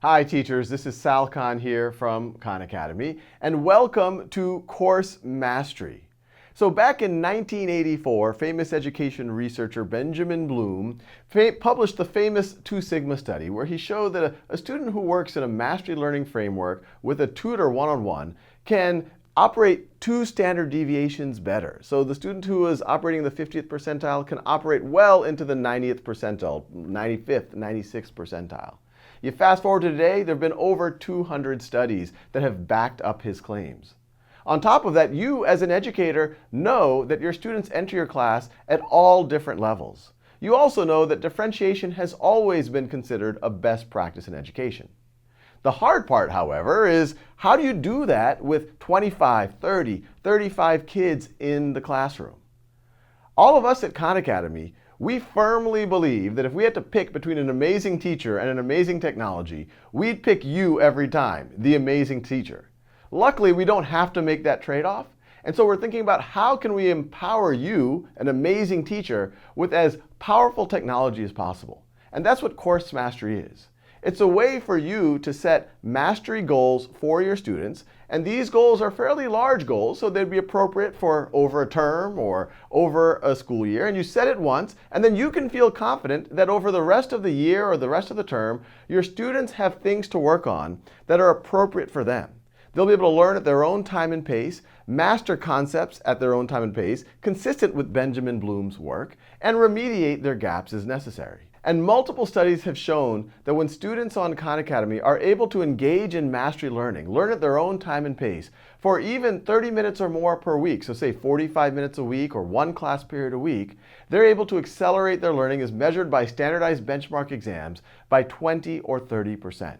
Hi teachers, this is Sal Khan here from Khan Academy, and welcome to Course Mastery. So back in 1984, famous education researcher Benjamin Bloom published the famous 2 Sigma study where he showed that a student who works in a mastery learning framework with a tutor one-on-one can operate 2 standard deviations better. So the student who is operating the 50th percentile can operate well into the 90th percentile, 95th, 96th percentile. You fast forward to today, there have been over 200 studies that have backed up his claims. On top of that, you as an educator know that your students enter your class at all different levels. You also know that differentiation has always been considered a best practice in education. The hard part, however, is how do you do that with 25, 30, 35 kids in the classroom? All of us at Khan Academy, we firmly believe that if we had to pick between an amazing teacher and an amazing technology, we'd pick you every time, the amazing teacher. Luckily, we don't have to make that trade-off, and so we're thinking about how can we empower you, an amazing teacher, with as powerful technology as possible. And that's what Course Mastery is. It's a way for you to set mastery goals for your students, and these goals are fairly large goals, so they'd be appropriate for over a term or over a school year, and you set it once, and then you can feel confident that over the rest of the year or the rest of the term, your students have things to work on that are appropriate for them. They'll be able to learn at their own time and pace, master concepts at their own time and pace, consistent with Benjamin Bloom's work, and remediate their gaps as necessary. And multiple studies have shown that when students on Khan Academy are able to engage in mastery learning, learn at their own time and pace, for even 30 minutes or more per week, so say 45 minutes a week or 1 class period a week, they're able to accelerate their learning as measured by standardized benchmark exams by 20 or 30%.